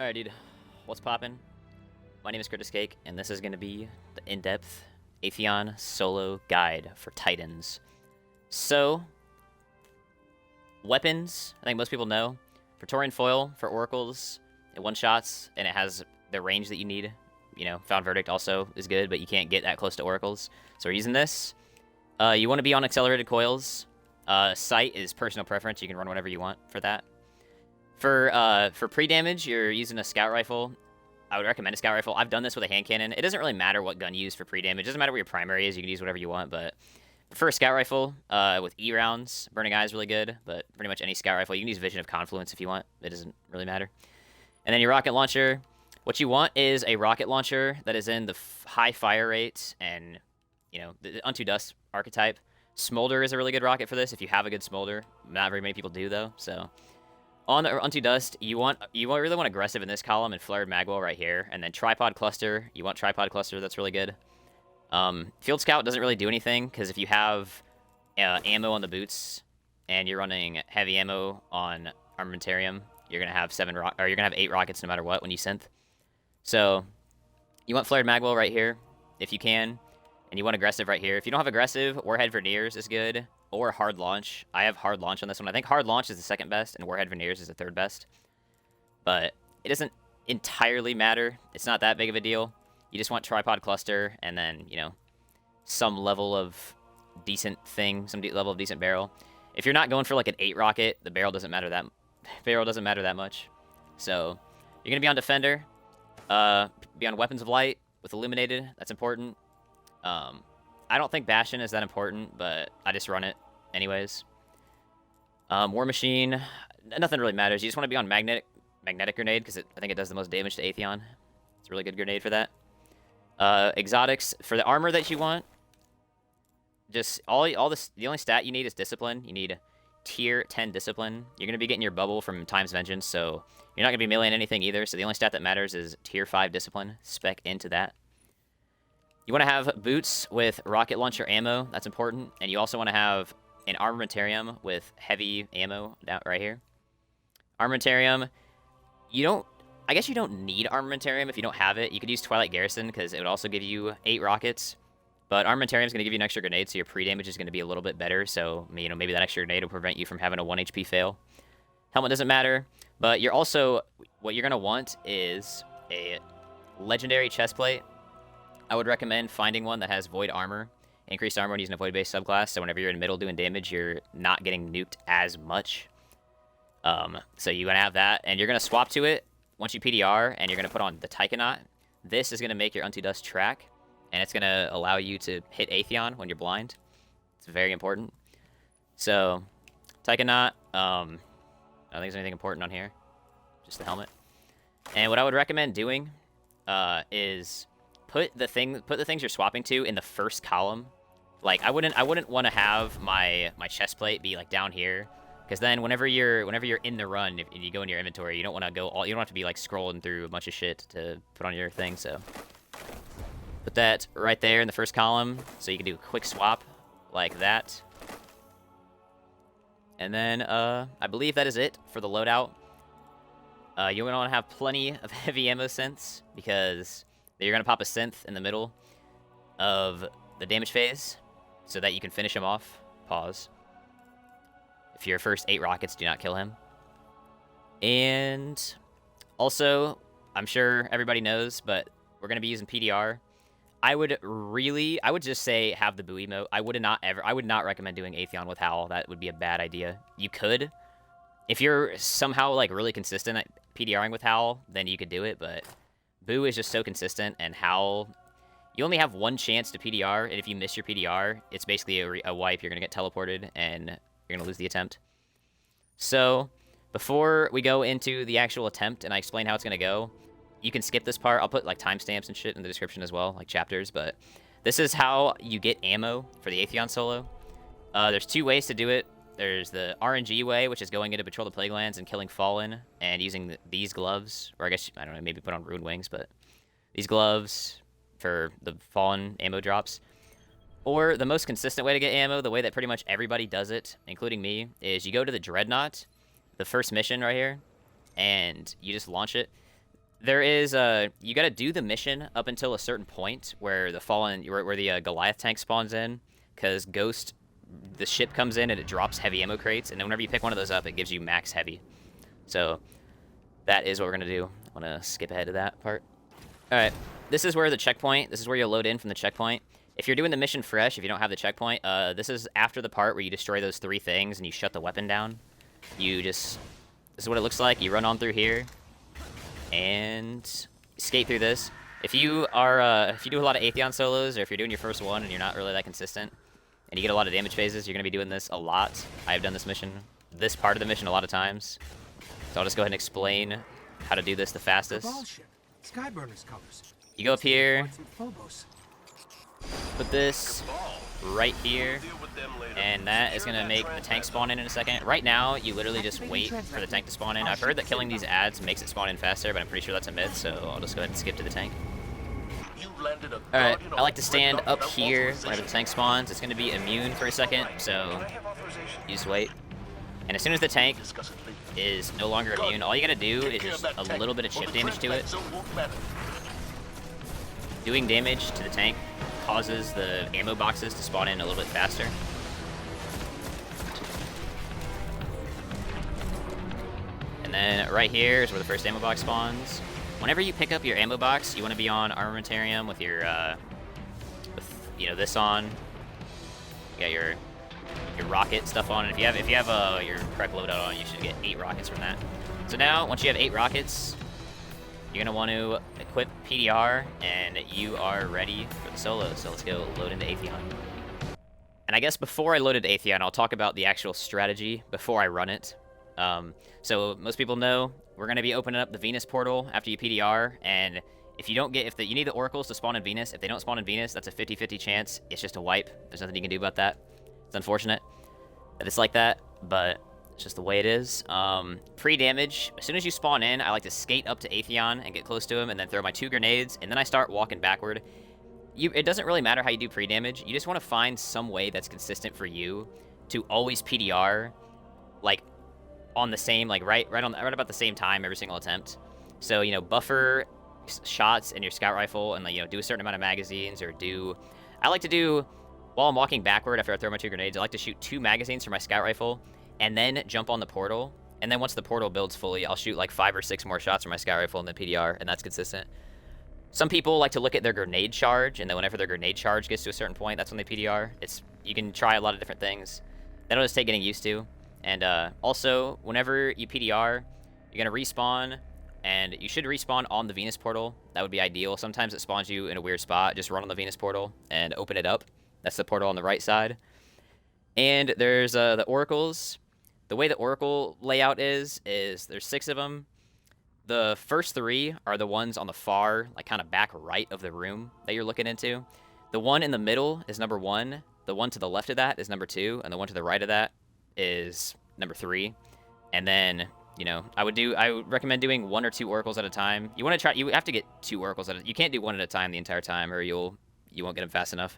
Alright, dude. What's poppin'? My name is Cake, and this is going to be the in-depth Atheon Solo Guide for Titans. So, weapons, I think most people know. Praetorian Foil for Oracles, it one-shots, and it has the range that you need. You know, Found Verdict also is good, but you can't get that close to Oracles. So we're using this. You want to be on Accelerated Coils. Sight is personal preference. You can run whatever you want for that. For pre-damage, you're using a Scout Rifle. I would recommend a Scout Rifle. I've done this with a hand cannon. It doesn't really matter what gun you use for pre-damage. It doesn't matter what your primary is. You can use whatever you want, but for a Scout Rifle, with E rounds, Burning Eye is really good, but pretty much any Scout Rifle. You can use Vision of Confluence if you want. It doesn't really matter. And then your Rocket Launcher. What you want is a Rocket Launcher that is in the high fire rate and, you know, the Unto Dust archetype. Smolder is a really good rocket for this if you have a good Smolder. Not very many people do, though, so... On the Unto Dust, you really want Aggressive in this column and Flared Magwell right here, and then Tripod Cluster. You want Tripod Cluster, that's really good. Field Scout doesn't really do anything, because if you have ammo on the boots, and you're running heavy ammo on Armamentarium, you're gonna have 8 rockets no matter what when you synth. So, you want Flared Magwell right here, if you can, and you want Aggressive right here. If you don't have Aggressive, Warhead Verniers is good. Or Hard Launch. I have Hard Launch on this one. I think Hard Launch is the second best, and Warhead Verniers is the third best. But it doesn't entirely matter. It's not that big of a deal. You just want Tripod Cluster, and then, you know, some level of decent thing, some level of decent barrel. If you're not going for like an 8 rocket, the barrel doesn't matter that much. So you're gonna be on Defender, be on Weapons of Light with Illuminated. That's important. I don't think Bastion is that important, but I just run it anyways. War Machine, nothing really matters. You just want to be on Magnetic Grenade, because I think it does the most damage to Atheon. It's a really good grenade for that. Exotics, for the armor that you want, just the only stat you need is Discipline. You need tier 10 Discipline. You're going to be getting your bubble from Time's Vengeance, so you're not going to be meleeing anything either, so the only stat that matters is tier 5 Discipline. Spec into that. You want to have boots with rocket launcher ammo. That's important. And you also want to have an armamentarium with heavy ammo down right here. Armamentarium, I guess you don't need armamentarium if you don't have it. You could use Twilight Garrison because it would also give you 8 rockets. But armamentarium is going to give you an extra grenade, so your pre-damage is going to be a little bit better. So, you know, maybe that extra grenade will prevent you from having a 1 HP fail. Helmet doesn't matter. But what you're going to want is a legendary chestplate. I would recommend finding one that has Void Armor, increased armor when using a Void-based subclass, so whenever you're in middle doing damage, you're not getting nuked as much. So you're going to have that, and you're going to swap to it once you PDR, and you're going to put on the Taikanaut. This is going to make your Unto Dust track, and it's going to allow you to hit Atheon when you're blind. It's very important. So, Taikanaut, I don't think there's anything important on here. Just the helmet. And what I would recommend doing is... Put the things you're swapping to in the first column. Like I wouldn't want to have my chest plate be like down here, because then whenever you're in the run, if you go in your inventory, you don't want to you don't have to be like scrolling through a bunch of shit to put on your thing. So put that right there in the first column, so you can do a quick swap like that. And then I believe that is it for the loadout. You're gonna want to have plenty of heavy ammo synths, because you're going to pop a synth in the middle of the damage phase so that you can finish him off. Pause. If your first 8 rockets do not kill him. And also, I'm sure everybody knows, but we're going to be using PDR. I would just say have the Boo emote. I would not recommend doing Atheon with Howl. That would be a bad idea. You could. If you're somehow like really consistent at PDRing with Howl, then you could do it, but Boo is just so consistent, and Howl, you only have 1 chance to PDR, and if you miss your PDR, it's basically a wipe. You're going to get teleported, and you're going to lose the attempt. So, before we go into the actual attempt, and I explain how it's going to go, you can skip this part. I'll put like timestamps and shit in the description as well, like chapters, but this is how you get ammo for the Atheon Solo. There's 2 ways to do it. There's the RNG way, which is going into Patrol the Plague Lands and killing Fallen and using these gloves, or I guess, I don't know, maybe put on Ruined Wings, but these gloves for the Fallen ammo drops. Or the most consistent way to get ammo, the way that pretty much everybody does it, including me, is you go to the Dreadnought, the first mission right here, and you just launch it. There is you gotta do the mission up until a certain point where the Goliath tank spawns in, because Ghost, the ship comes in and it drops heavy ammo crates, and then whenever you pick one of those up, it gives you max heavy. So that is what we're gonna do. I'm gonna skip ahead to that part. All right, this is where the checkpoint. This is where you'll load in from the checkpoint. If you're doing the mission fresh, if you don't have the checkpoint, this is after the part where you destroy those 3 things and you shut the weapon down. This is what it looks like. You run on through here and skate through this. If you do a lot of Atheon solos, or if you're doing your first one and you're not really that consistent, and you get a lot of damage phases, you're gonna be doing this a lot. I've done this part of the mission a lot of times. So I'll just go ahead and explain how to do this the fastest. You go up here, put this right here, and that is going to make the tank spawn in a second. Right now, you literally just wait for the tank to spawn in. I've heard that killing these ads makes it spawn in faster, but I'm pretty sure that's a myth, so I'll just go ahead and skip to the tank. Alright, I like to stand up here whenever the tank spawns. It's going to be immune for a second, so you just wait. And as soon as the tank is no longer immune, all you got to do is just a little bit of chip damage to it. Doing damage to the tank causes the ammo boxes to spawn in a little bit faster. And then right here is where the first ammo box spawns. Whenever you pick up your ammo box, you want to be on Armamentarium with your, this on. You got your rocket stuff on, and if you have your correct loadout on, you should get 8 rockets from that. So now, once you have 8 rockets, you're gonna want to equip PDR, and you are ready for the solo. So let's go load into Atheon. And I guess before I load into Atheon, I'll talk about the actual strategy before I run it. So most people know we're gonna be opening up the Venus portal after you PDR, and if you need the oracles to spawn in Venus. If they don't spawn in Venus, that's a 50-50 chance. It's just a wipe. There's nothing you can do about that. It's unfortunate that it's like that, but it's just the way it is. Pre-damage, as soon as you spawn in, I like to skate up to Atheon and get close to him, and then throw my 2 grenades, and then I start walking backward. It doesn't really matter how you do pre-damage. You just want to find some way that's consistent for you to always PDR, like, on the same, like, right about the same time every single attempt. So, buffer shots in your scout rifle, and, like, do a certain amount of magazines, or I like to do, while I'm walking backward after I throw my 2 grenades, I like to shoot 2 magazines for my scout rifle, and then jump on the portal, and then once the portal builds fully, I'll shoot like 5 or 6 more shots from my scout rifle and then PDR, and that's consistent. Some people like to look at their grenade charge, and then whenever their grenade charge gets to a certain point, that's when they PDR. You can try a lot of different things. That'll just take getting used to. And also, whenever you PDR, you're gonna respawn, and you should respawn on the Venus portal. That would be ideal. Sometimes it spawns you in a weird spot. Just run on the Venus portal and open it up. That's the portal on the right side. And there's the oracles. The way the oracle layout is there's 6 of them. The first 3 are the ones on the far, like, kind of back right of the room that you're looking into. The one in the middle is number 1. The one to the left of that is number 2, and the one to the right of that is number 3. And then, I would recommend doing 1 or 2 oracles at a time. You have to get 2 oracles you can't do 1 at a time the entire time, or you won't get them fast enough.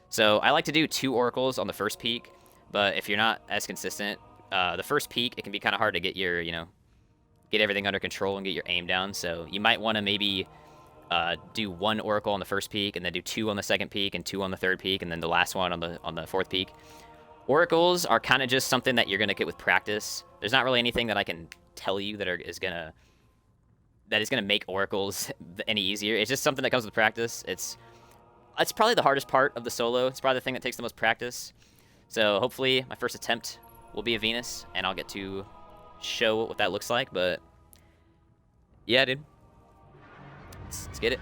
So I like to do 2 oracles on the first peak, but if you're not as consistent, the first peak, it can be kind of hard to get get everything under control and get your aim down. So you might want to maybe do 1 oracle on the first peak, and then do 2 on the second peak, and 2 on the third peak, and then the last one on the fourth peak. Oracles are kind of just something that you're gonna get with practice. There's not really anything that I can tell you that is gonna make oracles any easier. It's just something that comes with practice. It's probably the hardest part of the solo. It's probably the thing that takes the most practice. So hopefully my first attempt will be a Venus, and I'll get to show what that looks like. But yeah, dude, let's get it.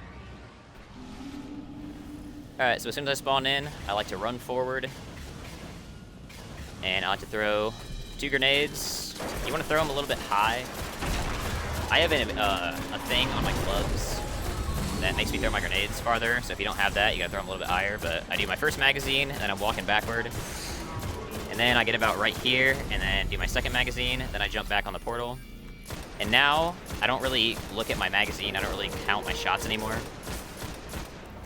Alright, so as soon as I spawn in, I like to run forward, and I like to throw 2 grenades. You want to throw them a little bit high. I have a thing on my clubs that makes me throw my grenades farther, so if you don't have that, you gotta throw them a little bit higher. But I do my first magazine, and then I'm walking backward, and then I get about right here, and then do my second magazine, then I jump back on the portal. And now, I don't really look at my magazine, I don't really count my shots anymore.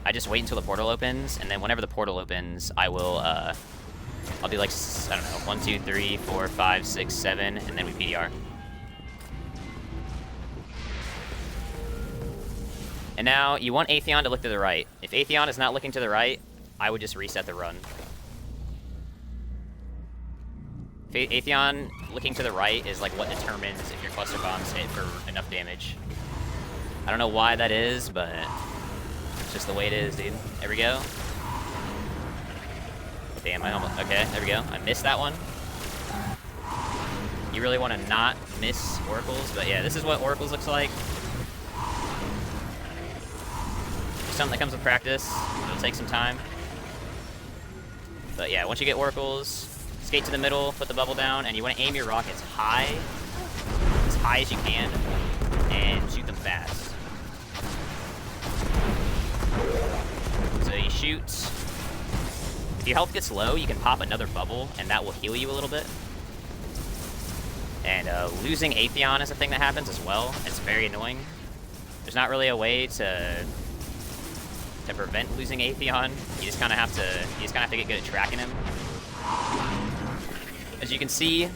I just wait until the portal opens, and then whenever the portal opens, I will, I'll do like, I don't know, 1, 2, 3, 4, 5, 6, 7, and then we PDR. And now you want Atheon to look to the right. If Atheon is not looking to the right, I would just reset the run. Atheon looking to the right is like what determines if your cluster bombs hit for enough damage. I don't know why that is, but it's just the way it is, dude. There we go. Damn, I almost... Okay, there we go. I missed that one. You really want to not miss oracles, but yeah, this is what oracles looks like. Something that comes with practice. It'll take some time. But yeah, once you get oracles, skate to the middle, put the bubble down, and you want to aim your rockets high as you can, and shoot them fast. So you shoot. If your health gets low, you can pop another bubble, and that will heal you a little bit. And losing Atheon is a thing that happens as well. It's very annoying. There's not really a way to prevent losing Atheon. You just kind of have to get good at tracking him. As you can see,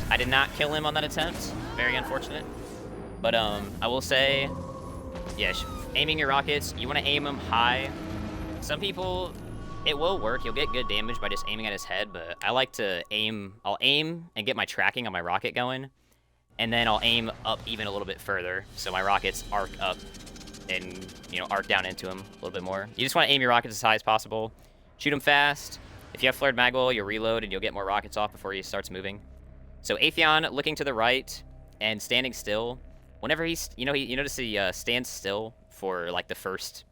I did not kill him on that attempt. Very unfortunate. But I will say, yeah, aiming your rockets, you want to aim them high. Some people, it will work. You'll get good damage by just aiming at his head, but I like to aim. I'll aim and get my tracking on my rocket going, and then I'll aim up even a little bit further, so my rockets arc up and, you know, arc down into him a little bit more. You just want to aim your rockets as high as possible. Shoot them fast. If you have flared mag wall, you'll reload and you'll get more rockets off before he starts moving. So Atheon looking to the right and standing still. Whenever he's, you notice he stands still for like the first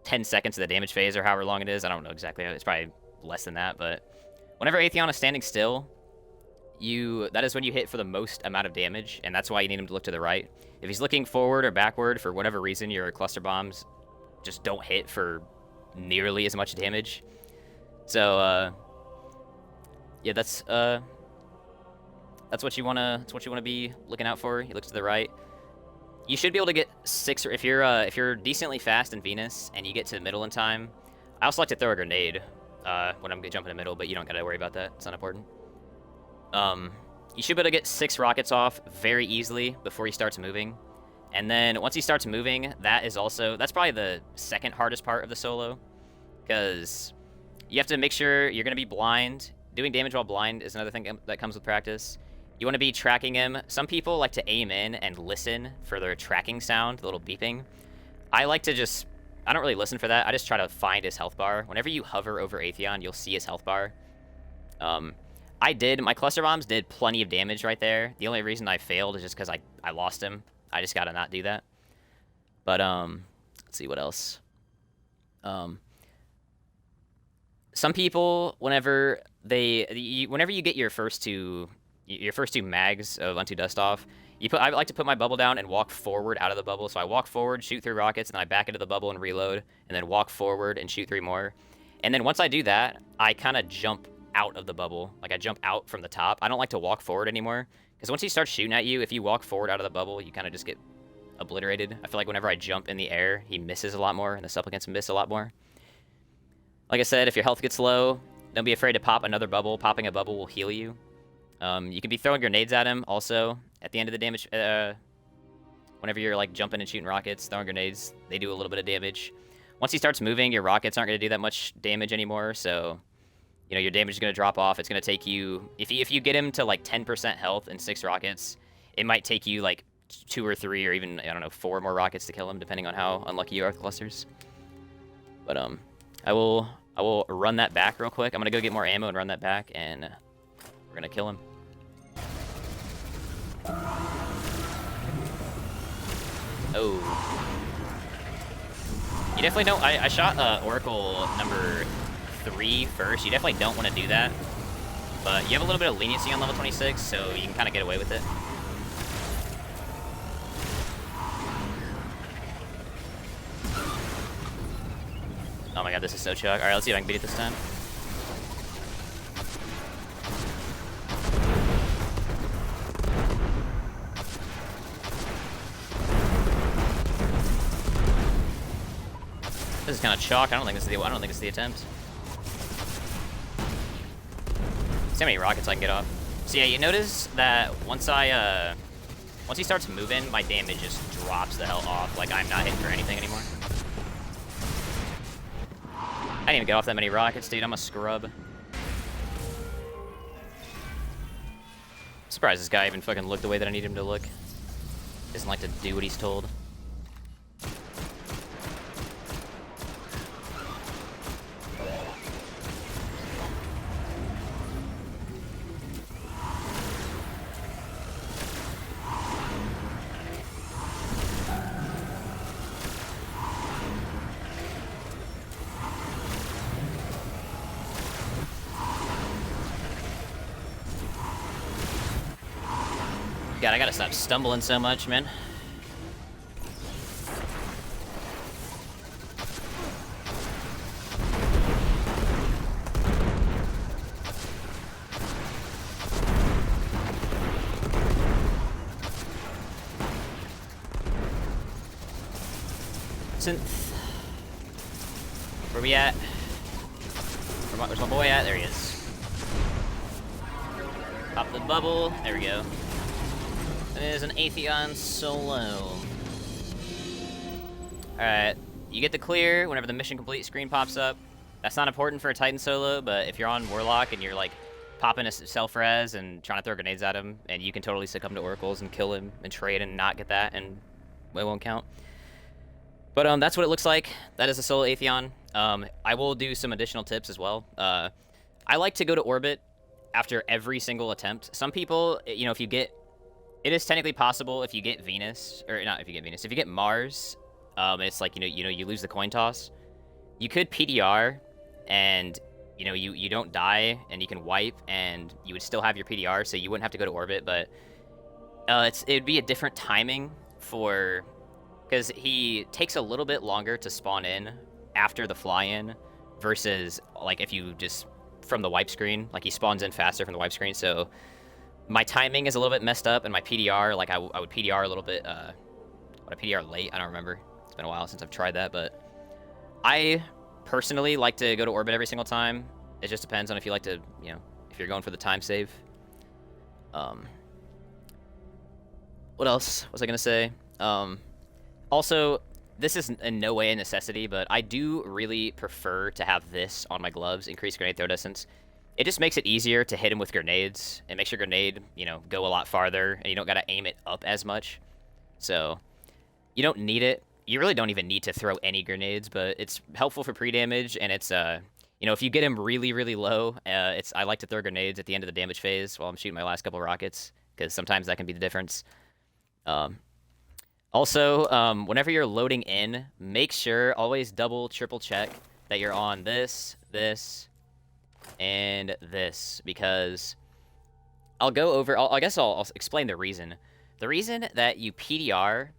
10 seconds of the damage phase or however long it is. I don't know exactly. It's probably less than that, but whenever Atheon is standing still, that is when you hit for the most amount of damage, and that's why you need him to look to the right. If he's looking forward or backward, for whatever reason, your cluster bombs just don't hit for nearly as much damage. So, yeah, that's what you wanna be looking out for. He looks to the right. You should be able to get 6, or if you're decently fast in Venus and you get to the middle in time. I also like to throw a grenade when I'm jumping in the middle, but you don't gotta worry about that. It's not important. You should be able to get 6 rockets off very easily before he starts moving. And then once he starts moving, that's probably the second hardest part of the solo, because you have to make sure you're going to be blind. Doing damage while blind is another thing that comes with practice. You want to be tracking him. Some people like to aim in and listen for their tracking sound, the little beeping. I don't really listen for that. I just try to find his health bar. Whenever you hover over Atheon, you'll see his health bar. My cluster bombs did plenty of damage right there. The only reason I failed is just because I lost him. I just gotta not do that. But let's see what else. Some people, whenever you get your first two mags of Unto Dust off, I like to put my bubble down and walk forward out of the bubble. So I walk forward, shoot 3 rockets, and then I back into the bubble and reload, and then walk forward and shoot 3 more. And then once I do that, I kind of jump out of the bubble. Like I jump out from the top. I don't like to walk forward anymore, because once he starts shooting at you, if you walk forward out of the bubble, you kind of just get obliterated. I feel like whenever I jump in the air, he misses a lot more, and the supplicants miss a lot more. Like I said, if your health gets low, don't be afraid to pop another bubble. Popping a bubble will heal you. You can be throwing grenades at him also at the end of the damage. Whenever you're like jumping and shooting rockets, throwing grenades, they do a little bit of damage. Once he starts moving, your rockets aren't going to do that much damage anymore, so you know, your damage is going to drop off. It's going to take you, if you get him to like 10% health and 6 rockets, it might take you like 2 or 3 or even, I don't know, 4 more rockets to kill him, depending on how unlucky you are with clusters. But I will run that back real quick. I'm going to go get more ammo and run that back, and we're going to kill him. Oh. You definitely don't, I shot Oracle number 3 first. You definitely don't want to do that, but you have a little bit of leniency on level 26, so you can kind of get away with it. Oh my god, this is so chuck. Alright, let's see if I can beat it this time. This is kind of chalk. I don't think this is the attempt. See how many rockets I can get off. So yeah, you notice that once I Once he starts moving, my damage just drops the hell off. Like, I'm not hitting for anything anymore. I didn't even get off that many rockets, dude. I'm a scrub. Surprised this guy even fucking looked the way that I need him to look. Doesn't like to do what he's told. God, I gotta stop stumbling so much, man. Synth. Where we at? Where's my boy at? There he is. Pop the bubble. There we go. It is an Atheon Solo. Alright, you get the clear whenever the mission complete screen pops up. That's not important for a Titan Solo, but if you're on Warlock and you're like popping a self-res and trying to throw grenades at him, and you can totally succumb to Oracles and kill him and trade and not get that, and it won't count. But that's what it looks like. That is a Solo Atheon. I will do some additional tips as well. I like to go to orbit after every single attempt. Some people, you know, if you get... It is technically possible if you get Venus, or not if you get Venus, if you get Mars, it's like, you lose the coin toss. You could PDR, and, you don't die, and you can wipe, and you would still have your PDR, so you wouldn't have to go to orbit, but it'd be a different timing for... Because he takes a little bit longer to spawn in after the fly-in versus, like, if you just... From the wipe screen, like, he spawns in faster from the wipe screen, so... My timing is a little bit messed up, and my PDR, like, I would PDR a little bit, would I PDR late? I don't remember. It's been a while since I've tried that, but I personally like to go to orbit every single time. It just depends on if you like to, if you're going for the time save. What else was I going to say? Also, this is in no way a necessity, but I do really prefer to have this on my gloves, increased grenade throw distance. It just makes it easier to hit him with grenades. It makes your grenade, go a lot farther, and you don't got to aim it up as much. So, you don't need it. You really don't even need to throw any grenades, but it's helpful for pre-damage, and it's, if you get him really, really low, I like to throw grenades at the end of the damage phase while I'm shooting my last couple rockets, because sometimes that can be the difference. Also, whenever you're loading in, make sure, always double, triple check that you're on this, and this, because I'll go over... I guess I'll explain the reason. The reason that you PDR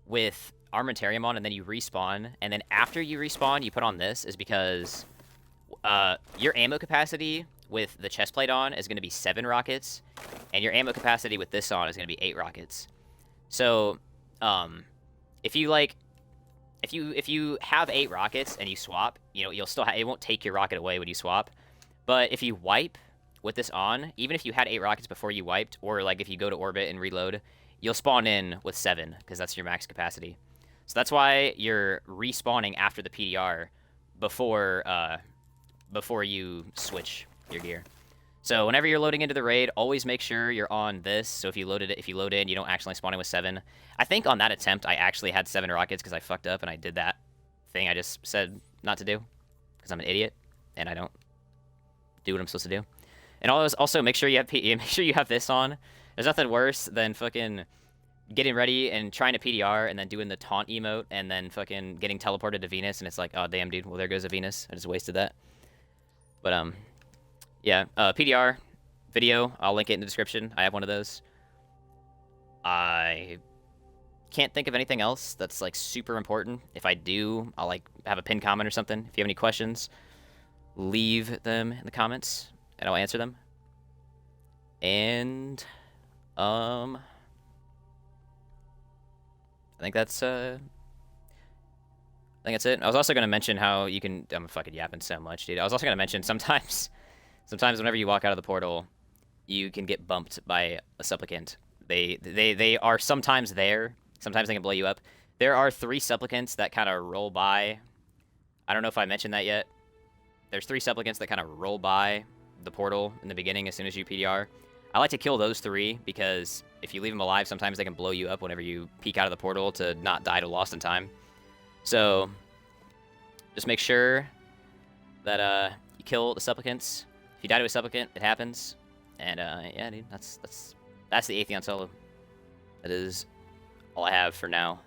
with Armamentarium on and then you respawn, and then after you respawn, you put on this, is because your ammo capacity with the chestplate on is going to be 7 rockets, and your ammo capacity with this on is going to be 8 rockets. So, if you have 8 rockets and you swap, you'll still it won't take your rocket away when you swap. But if you wipe with this on, even if you had 8 rockets before you wiped, or like if you go to orbit and reload, you'll spawn in with 7, because that's your max capacity. So that's why you're respawning after the PDR before you switch your gear. So whenever you're loading into the raid, always make sure you're on this. So if you load in, you don't actually spawn in with 7. I think on that attempt, I actually had 7 rockets because I fucked up and I did that thing I just said not to do, because I'm an idiot and I don't do what I'm supposed to do. And also make sure you have this on. There's nothing worse than fucking getting ready and trying to PDR and then doing the taunt emote and then fucking getting teleported to Venus, and it's like, oh damn dude, well there goes a Venus. I just wasted that. But yeah, PDR video, I'll link it in the description. I have one of those. I can't think of anything else that's like super important. If I do, I'll like have a pinned comment or something. If you have any questions, leave them in the comments and I'll answer them. And I think that's it. I was also going to mention how you can... I'm fucking yapping so much, dude. I was also going to mention sometimes whenever you walk out of the portal, you can get bumped by a supplicant They are sometimes there. Sometimes they can blow you up. There are 3 supplicants that kind of roll by. I don't know if I mentioned that yet. There's 3 supplicants that kind of roll by the portal in the beginning as soon as you PDR. I like to kill those 3 because if you leave them alive, sometimes they can blow you up whenever you peek out of the portal to not die to Lost in Time. So just make sure that you kill the supplicants. If you die to a supplicant, it happens. And yeah, dude, that's the Atheon solo. That is all I have for now.